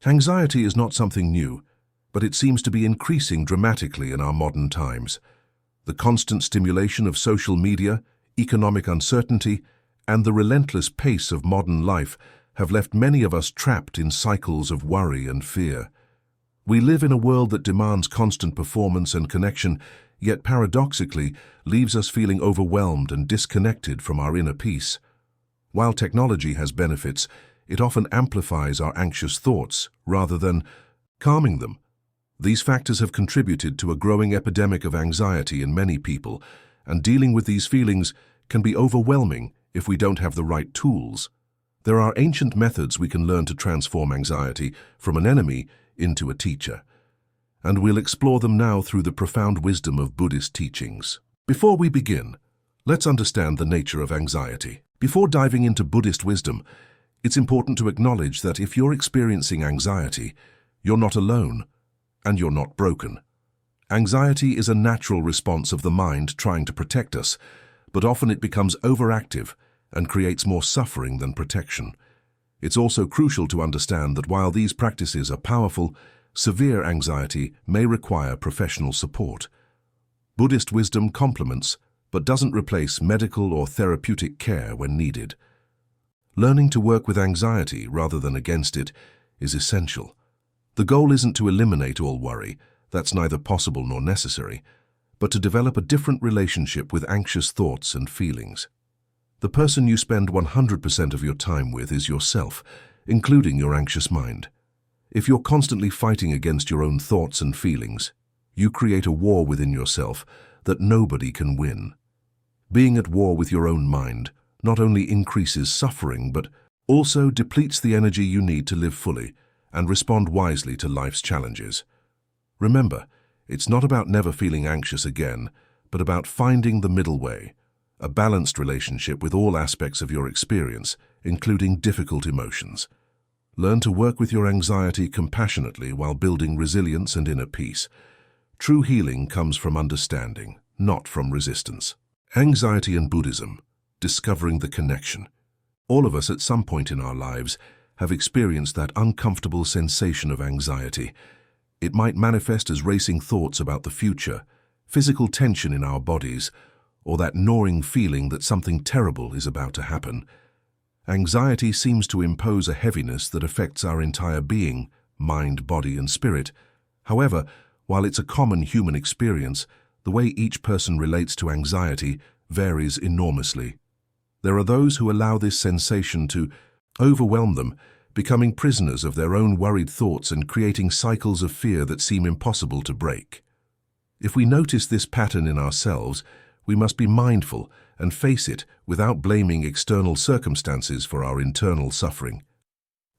Anxiety is not something new, but it seems to be increasing dramatically in our modern times. The constant stimulation of social media, economic uncertainty, and the relentless pace of modern life have left many of us trapped in cycles of worry and fear. We live in a world that demands constant performance and connection, yet paradoxically leaves us feeling overwhelmed and disconnected from our inner peace. While technology has benefits, it often amplifies our anxious thoughts rather than calming them. These factors have contributed to a growing epidemic of anxiety in many people, and dealing with these feelings can be overwhelming if we don't have the right tools. There are ancient methods we can learn to transform anxiety from an enemy into a teacher, and we'll explore them now through the profound wisdom of Buddhist teachings. Before we begin, let's understand the nature of anxiety. Before diving into Buddhist wisdom, it's important to acknowledge that if you're experiencing anxiety, you're not alone, and you're not broken. Anxiety is a natural response of the mind trying to protect us, but often it becomes overactive and creates more suffering than protection. It's also crucial to understand that while these practices are powerful, severe anxiety may require professional support. Buddhist wisdom complements, but doesn't replace medical or therapeutic care when needed. Learning to work with anxiety rather than against it is essential. The goal isn't to eliminate all worry, that's neither possible nor necessary, but to develop a different relationship with anxious thoughts and feelings. The person you spend 100% of your time with is yourself, including your anxious mind. If you're constantly fighting against your own thoughts and feelings, you create a war within yourself that nobody can win. Being at war with your own mind not only increases suffering, but also depletes the energy you need to live fully and respond wisely to life's challenges. Remember, it's not about never feeling anxious again, but about finding the middle way, a balanced relationship with all aspects of your experience, including difficult emotions. Learn to work with your anxiety compassionately while building resilience and inner peace. True healing comes from understanding, not from resistance. Anxiety and Buddhism. Discovering the connection. All of us at some point in our lives have experienced that uncomfortable sensation of anxiety. It might manifest as racing thoughts about the future, physical tension in our bodies, or that gnawing feeling that something terrible is about to happen. Anxiety seems to impose a heaviness that affects our entire being, mind, body, and spirit. However, while it's a common human experience, the way each person relates to anxiety varies enormously. There are those who allow this sensation to overwhelm them, becoming prisoners of their own worried thoughts and creating cycles of fear that seem impossible to break. If we notice this pattern in ourselves, we must be mindful and face it without blaming external circumstances for our internal suffering.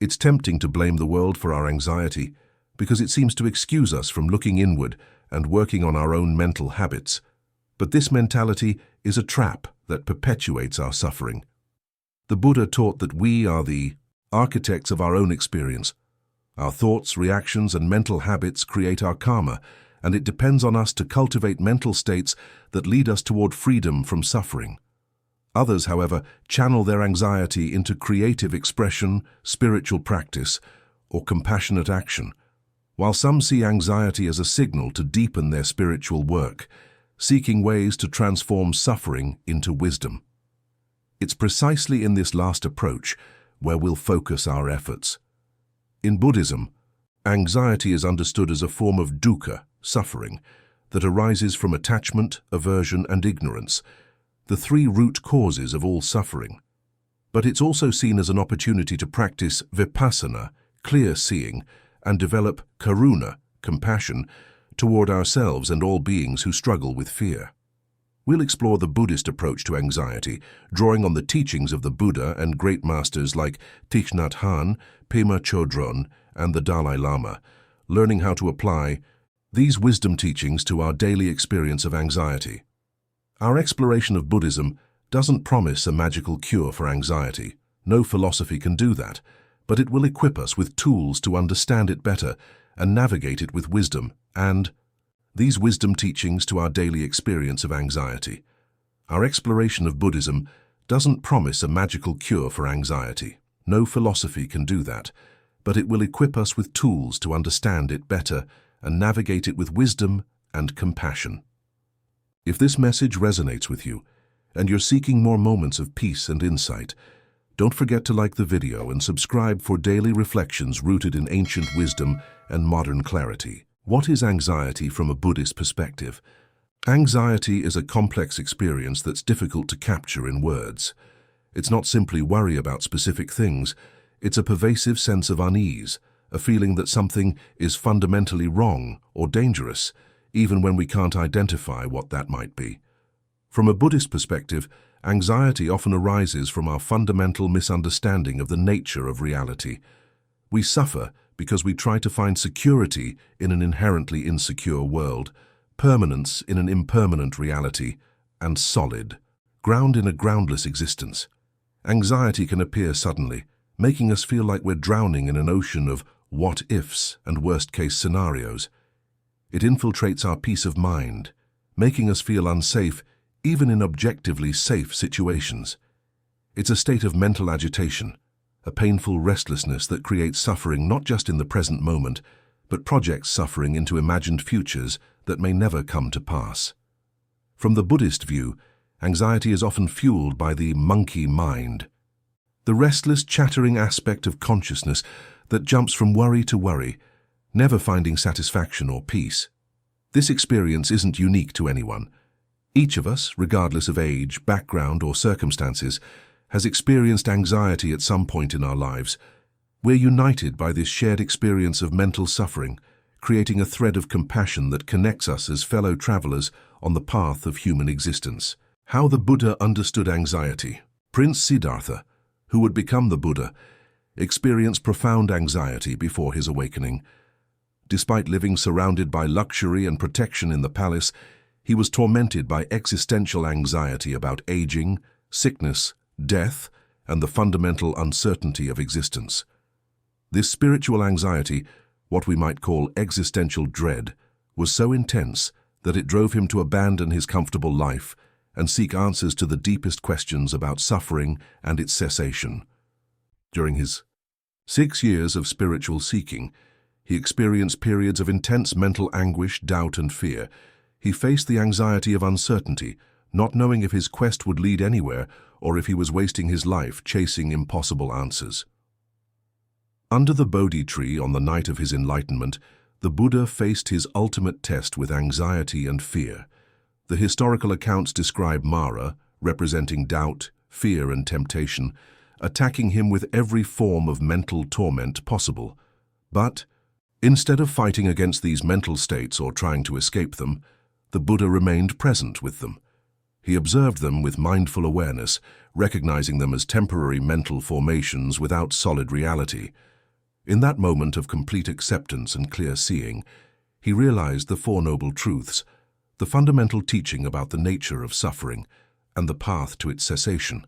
It's tempting to blame the world for our anxiety because it seems to excuse us from looking inward and working on our own mental habits. But this mentality is a trap that perpetuates our suffering. The Buddha taught that we are the architects of our own experience. Our thoughts, reactions, and mental habits create our karma, and it depends on us to cultivate mental states that lead us toward freedom from suffering. Others, however, channel their anxiety into creative expression, spiritual practice, or compassionate action, while some see anxiety as a signal to deepen their spiritual work, seeking ways to transform suffering into wisdom. It's precisely in this last approach where we'll focus our efforts. In Buddhism, anxiety is understood as a form of dukkha, suffering, that arises from attachment, aversion, and ignorance, the three root causes of all suffering. But it's also seen as an opportunity to practice vipassana, clear seeing, and develop karuna, compassion, toward ourselves and all beings who struggle with fear. We'll explore the Buddhist approach to anxiety, drawing on the teachings of the Buddha and great masters like Thich Nhat Hanh, Pema Chödrön, and the Dalai Lama, learning how to apply these wisdom teachings to our daily experience of anxiety. Our exploration of Buddhism doesn't promise a magical cure for anxiety. No philosophy can do that, but it will equip us with tools to understand it better and navigate it with wisdom and these wisdom teachings to our daily experience of anxiety. Our exploration of Buddhism doesn't promise a magical cure for anxiety. No philosophy can do that, but it will equip us with tools to understand it better and navigate it with wisdom and compassion. If this message resonates with you, and you're seeking more moments of peace and insight, don't forget to like the video and subscribe for daily reflections rooted in ancient wisdom and modern clarity. What is anxiety from a Buddhist perspective? Anxiety is a complex experience that's difficult to capture in words. It's not simply worry about specific things, it's a pervasive sense of unease, a feeling that something is fundamentally wrong or dangerous, even when we can't identify what that might be. From a Buddhist perspective, anxiety often arises from our fundamental misunderstanding of the nature of reality. We suffer because we try to find security in an inherently insecure world, permanence in an impermanent reality, and solid ground in a groundless existence. Anxiety can appear suddenly, making us feel like we're drowning in an ocean of what-ifs and worst-case scenarios. It infiltrates our peace of mind, making us feel unsafe even in objectively safe situations. It's a state of mental agitation, a painful restlessness that creates suffering not just in the present moment, but projects suffering into imagined futures that may never come to pass. From the Buddhist view, anxiety is often fueled by the monkey mind, the restless, chattering aspect of consciousness that jumps from worry to worry, never finding satisfaction or peace. This experience isn't unique to anyone. Each of us, regardless of age, background, or circumstances, has experienced anxiety at some point in our lives. We're united by this shared experience of mental suffering, creating a thread of compassion that connects us as fellow travelers on the path of human existence. How the Buddha understood anxiety. Prince Siddhartha, who would become the Buddha, experienced profound anxiety before his awakening. Despite living surrounded by luxury and protection in the palace, he was tormented by existential anxiety about aging, sickness, death, and the fundamental uncertainty of existence. This spiritual anxiety, what we might call existential dread, was so intense that it drove him to abandon his comfortable life and seek answers to the deepest questions about suffering and its cessation. During his 6 years of spiritual seeking, he experienced periods of intense mental anguish, doubt, and fear. He faced the anxiety of uncertainty, not knowing if his quest would lead anywhere or if he was wasting his life chasing impossible answers. Under the Bodhi tree on the night of his enlightenment, the Buddha faced his ultimate test with anxiety and fear. The historical accounts describe Mara, representing doubt, fear, and temptation, attacking him with every form of mental torment possible. But, instead of fighting against these mental states or trying to escape them, the Buddha remained present with them. He observed them with mindful awareness, recognizing them as temporary mental formations without solid reality. In that moment of complete acceptance and clear seeing, he realized the Four Noble Truths, the fundamental teaching about the nature of suffering and the path to its cessation.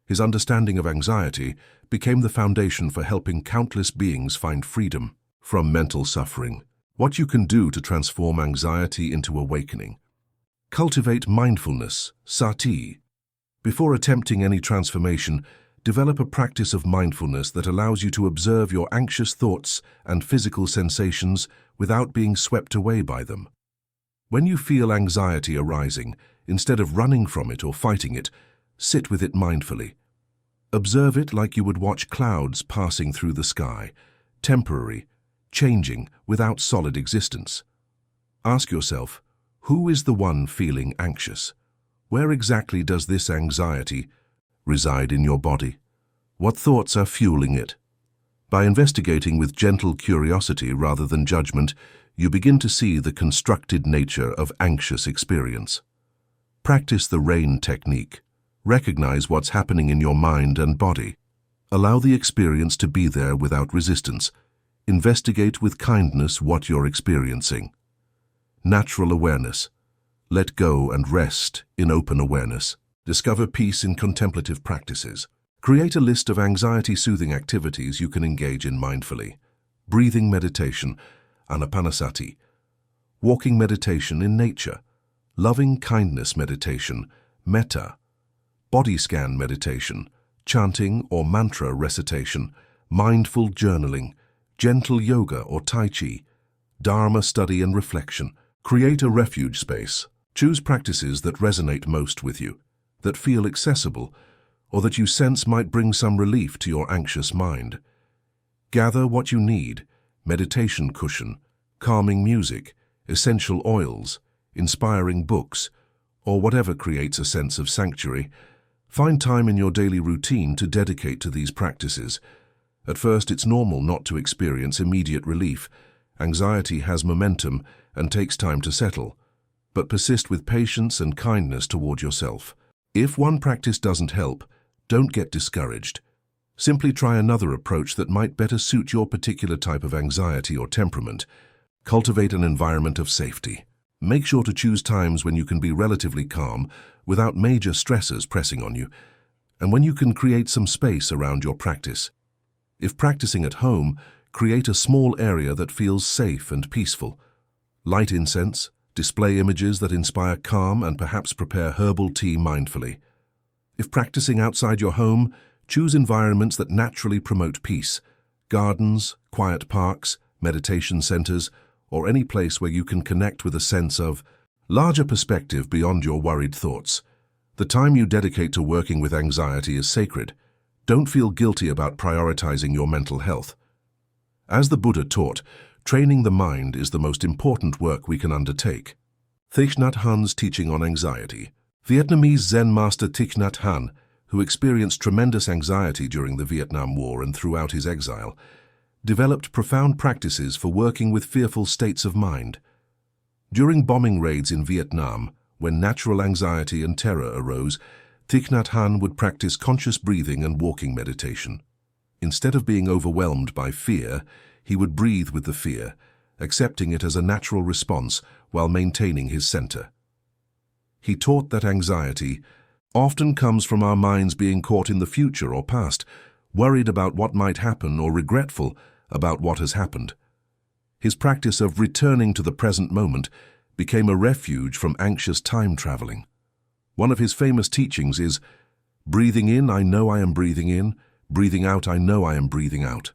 His understanding of anxiety became the foundation for helping countless beings find freedom from mental suffering. What you can do to transform anxiety into awakening. Cultivate mindfulness, sati. Before attempting any transformation, develop a practice of mindfulness that allows you to observe your anxious thoughts and physical sensations without being swept away by them. When you feel anxiety arising, instead of running from it or fighting it, sit with it mindfully. Observe it like you would watch clouds passing through the sky, temporary, changing without solid existence. Ask yourself, who is the one feeling anxious? Where exactly does this anxiety reside in your body? What thoughts are fueling it? By investigating with gentle curiosity rather than judgment, you begin to see the constructed nature of anxious experience. Practice the RAIN technique. Recognize what's happening in your mind and body. Allow the experience to be there without resistance. Investigate with kindness what you're experiencing. Natural awareness. Let go and rest in open awareness. Discover peace in contemplative practices. Create a list of anxiety-soothing activities you can engage in mindfully. Breathing meditation, anapanasati. Walking meditation in nature. Loving kindness meditation, metta. Body scan meditation, chanting or mantra recitation, mindful journaling, gentle yoga or tai chi, dharma study and reflection. Create a refuge space. Choose practices that resonate most with you, that feel accessible, or that you sense might bring some relief to your anxious mind. Gather what you need: meditation cushion, calming music, essential oils, inspiring books, or whatever creates a sense of sanctuary. Find time in your daily routine to dedicate to these practices. At first, it's normal not to experience immediate relief. Anxiety has momentum and takes time to settle, but persist with patience and kindness toward yourself. If one practice doesn't help, don't get discouraged. Simply try another approach that might better suit your particular type of anxiety or temperament. Cultivate an environment of safety. Make sure to choose times when you can be relatively calm without major stressors pressing on you, and when you can create some space around your practice. If practicing at home, create a small area that feels safe and peaceful. Light incense, display images that inspire calm, and perhaps prepare herbal tea mindfully. If practicing outside your home, choose environments that naturally promote peace: gardens, quiet parks, meditation centers, or any place where you can connect with a sense of larger perspective beyond your worried thoughts. The time you dedicate to working with anxiety is sacred. Don't feel guilty about prioritizing your mental health. As the Buddha taught, training the mind is the most important work we can undertake. Thich Nhat Hanh's teaching on anxiety. Vietnamese Zen master Thich Nhat Hanh, who experienced tremendous anxiety during the Vietnam War and throughout his exile, developed profound practices for working with fearful states of mind. During bombing raids in Vietnam, when natural anxiety and terror arose, Thich Nhat Hanh would practice conscious breathing and walking meditation. Instead of being overwhelmed by fear, he would breathe with the fear, accepting it as a natural response while maintaining his center. He taught that anxiety often comes from our minds being caught in the future or past, worried about what might happen or regretful about what has happened. His practice of returning to the present moment became a refuge from anxious time traveling. One of his famous teachings is, "Breathing in, I know I am breathing in. Breathing out, I know I am breathing out."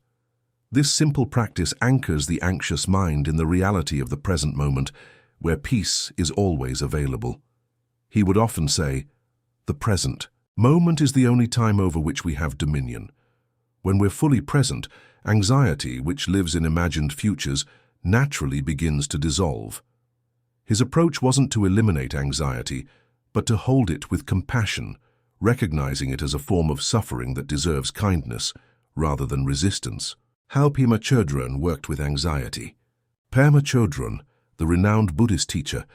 This simple practice anchors the anxious mind in the reality of the present moment, where peace is always available. He would often say, "The present moment is the only time over which we have dominion." When we're fully present, anxiety, which lives in imagined futures, naturally begins to dissolve. His approach wasn't to eliminate anxiety, but to hold it with compassion, recognizing it as a form of suffering that deserves kindness rather than resistance. How Pema Chödrön worked with anxiety. Pema Chödrön, the renowned Buddhist teacher,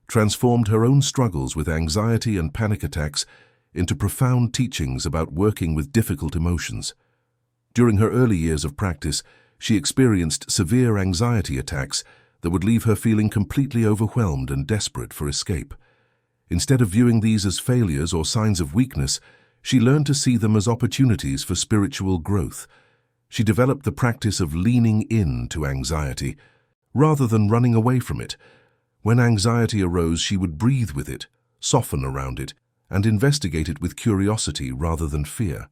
transformed her own struggles with anxiety and panic attacks into profound teachings about working with difficult emotions. During her early years of practice, she experienced severe anxiety attacks that would leave her feeling completely overwhelmed and desperate for escape. Instead of viewing these as failures or signs of weakness, she learned to see them as opportunities for spiritual growth. She developed the practice of leaning in to anxiety, rather than running away from it. When anxiety arose, she would breathe with it, soften around it, and investigate it with curiosity rather than fear.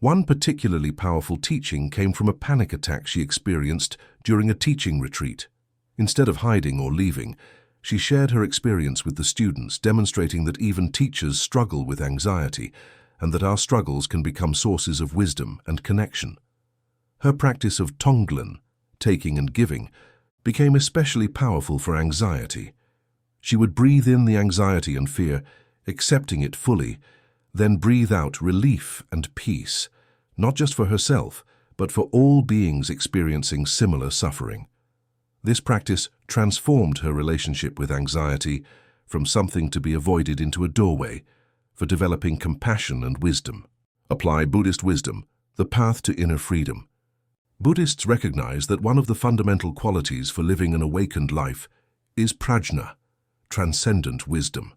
One particularly powerful teaching came from a panic attack she experienced during a teaching retreat. Instead of hiding or leaving, she shared her experience with the students, demonstrating that even teachers struggle with anxiety and that our struggles can become sources of wisdom and connection. Her practice of tonglen, taking and giving, became especially powerful for anxiety. She would breathe in the anxiety and fear, accepting it fully, then breathe out relief and peace, not just for herself, but for all beings experiencing similar suffering. This practice transformed her relationship with anxiety from something to be avoided into a doorway for developing compassion and wisdom. Apply Buddhist wisdom, the path to inner freedom. Buddhists recognize that one of the fundamental qualities for living an awakened life is prajna, transcendent wisdom.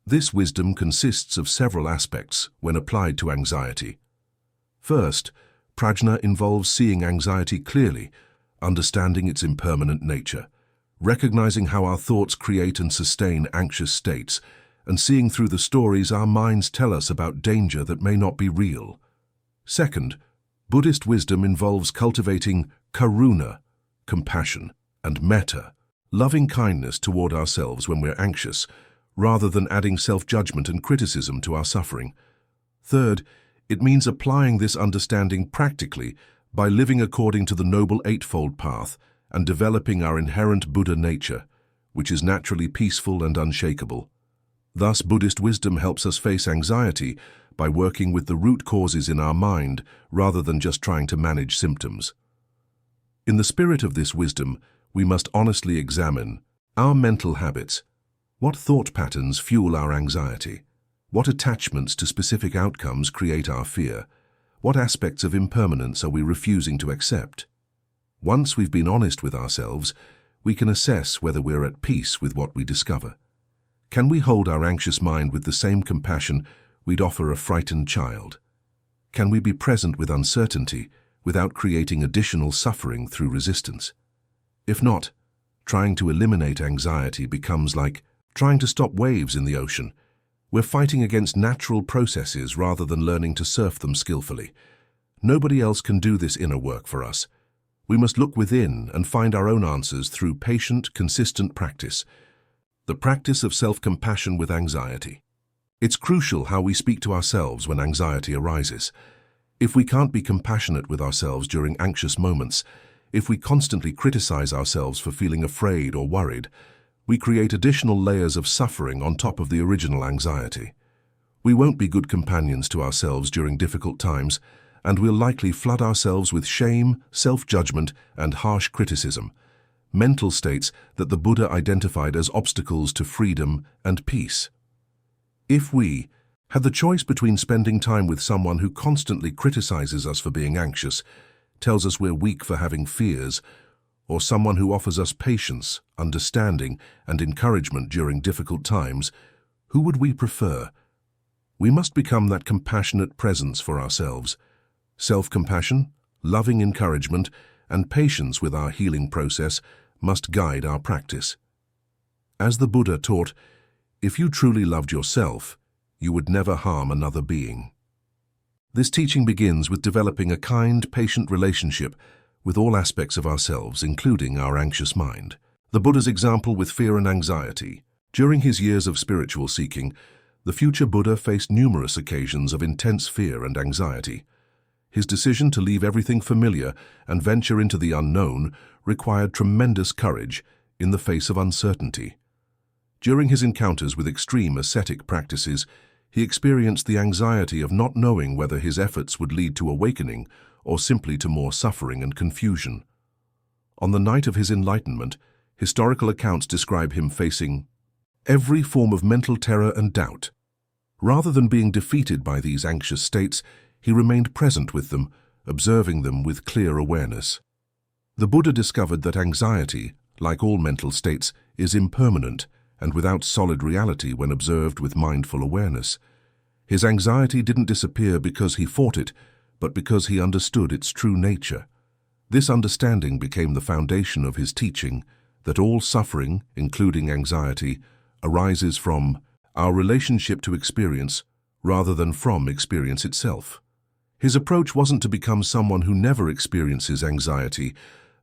This wisdom consists of several aspects when applied to anxiety. First, prajna involves seeing anxiety clearly, understanding its impermanent nature, recognizing how our thoughts create and sustain anxious states, and seeing through the stories our minds tell us about danger that may not be real. Second, Buddhist wisdom involves cultivating karuna, compassion, and metta, loving kindness toward ourselves when we're anxious, rather than adding self-judgment and criticism to our suffering. Third, it means applying this understanding practically by living according to the Noble Eightfold Path and developing our inherent Buddha nature, which is naturally peaceful and unshakable. Thus, Buddhist wisdom helps us face anxiety by working with the root causes in our mind rather than just trying to manage symptoms. In the spirit of this wisdom, we must honestly examine our mental habits. What thought patterns fuel our anxiety? What attachments to specific outcomes create our fear? What aspects of impermanence are we refusing to accept? Once we've been honest with ourselves, we can assess whether we're at peace with what we discover. Can we hold our anxious mind with the same compassion we'd offer a frightened child? Can we be present with uncertainty without creating additional suffering through resistance? If not, trying to eliminate anxiety becomes like trying to stop waves in the ocean. We're fighting against natural processes rather than learning to surf them skillfully. Nobody else can do this inner work for us. We must look within and find our own answers through patient, consistent practice. The practice of self-compassion with anxiety. It's crucial how we speak to ourselves when anxiety arises. If we can't be compassionate with ourselves during anxious moments, if we constantly criticize ourselves for feeling afraid or worried, we create additional layers of suffering on top of the original anxiety. We won't be good companions to ourselves during difficult times, and we'll likely flood ourselves with shame, self-judgment, and harsh criticism, mental states that the Buddha identified as obstacles to freedom and peace. If we had the choice between spending time with someone who constantly criticizes us for being anxious, tells us we're weak for having fears, or someone who offers us patience, understanding, and encouragement during difficult times, who would we prefer? We must become that compassionate presence for ourselves. Self-compassion, loving encouragement, and patience with our healing process must guide our practice. As the Buddha taught, if you truly loved yourself, you would never harm another being. This teaching begins with developing a kind, patient relationship with all aspects of ourselves, including our anxious mind. The Buddha's example with fear and anxiety. During his years of spiritual seeking, the future Buddha faced numerous occasions of intense fear and anxiety. His decision to leave everything familiar and venture into the unknown required tremendous courage in the face of uncertainty. During his encounters with extreme ascetic practices, he experienced the anxiety of not knowing whether his efforts would lead to awakening or simply to more suffering and confusion. On the night of his enlightenment, historical accounts describe him facing every form of mental terror and doubt. Rather than being defeated by these anxious states, he remained present with them, observing them with clear awareness. The Buddha discovered that anxiety, like all mental states, is impermanent and without solid reality when observed with mindful awareness. His anxiety didn't disappear because he fought it, but because he understood its true nature. This understanding became the foundation of his teaching that all suffering, including anxiety, arises from our relationship to experience rather than from experience itself. His approach wasn't to become someone who never experiences anxiety,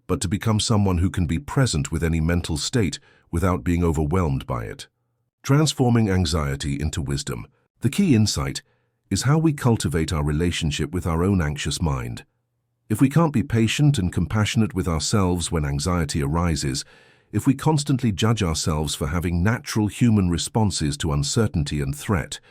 but to become someone who can be present with any mental state without being overwhelmed by it. Transforming anxiety into wisdom. The key insight is how we cultivate our relationship with our own anxious mind. If we can't be patient and compassionate with ourselves when anxiety arises, if we constantly judge ourselves for having natural human responses to uncertainty and threat,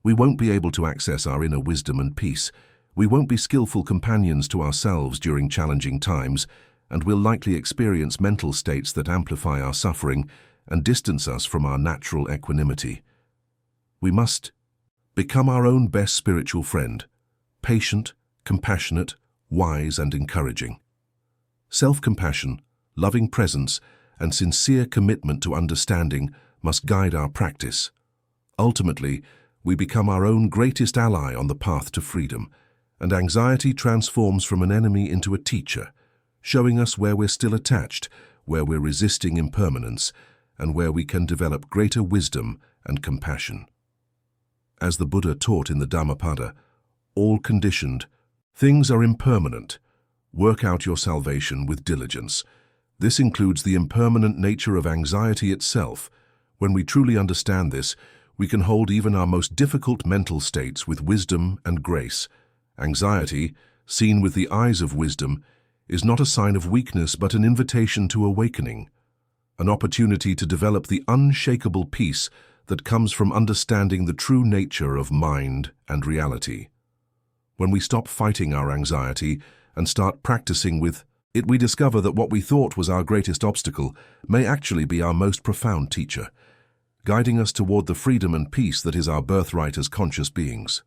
we won't be able to access our inner wisdom and peace. We won't be skillful companions to ourselves during challenging times, and we'll likely experience mental states that amplify our suffering and distance us from our natural equanimity. We must become our own best spiritual friend, patient, compassionate, wise, and encouraging. Self-compassion, loving presence, and sincere commitment to understanding must guide our practice. Ultimately, we become our own greatest ally on the path to freedom, and anxiety transforms from an enemy into a teacher, showing us where we're still attached, where we're resisting impermanence, and where we can develop greater wisdom and compassion. As the Buddha taught in the Dhammapada, all conditioned, Things are impermanent. Work out your salvation with diligence. This includes the impermanent nature of anxiety itself. When we truly understand this, we can hold even our most difficult mental states with wisdom and grace. Anxiety, seen with the eyes of wisdom, is not a sign of weakness but an invitation to awakening, an opportunity to develop the unshakable peace that comes from understanding the true nature of mind and reality. When we stop fighting our anxiety and start practicing with it, we discover that what we thought was our greatest obstacle may actually be our most profound teacher, guiding us toward the freedom and peace that is our birthright as conscious beings.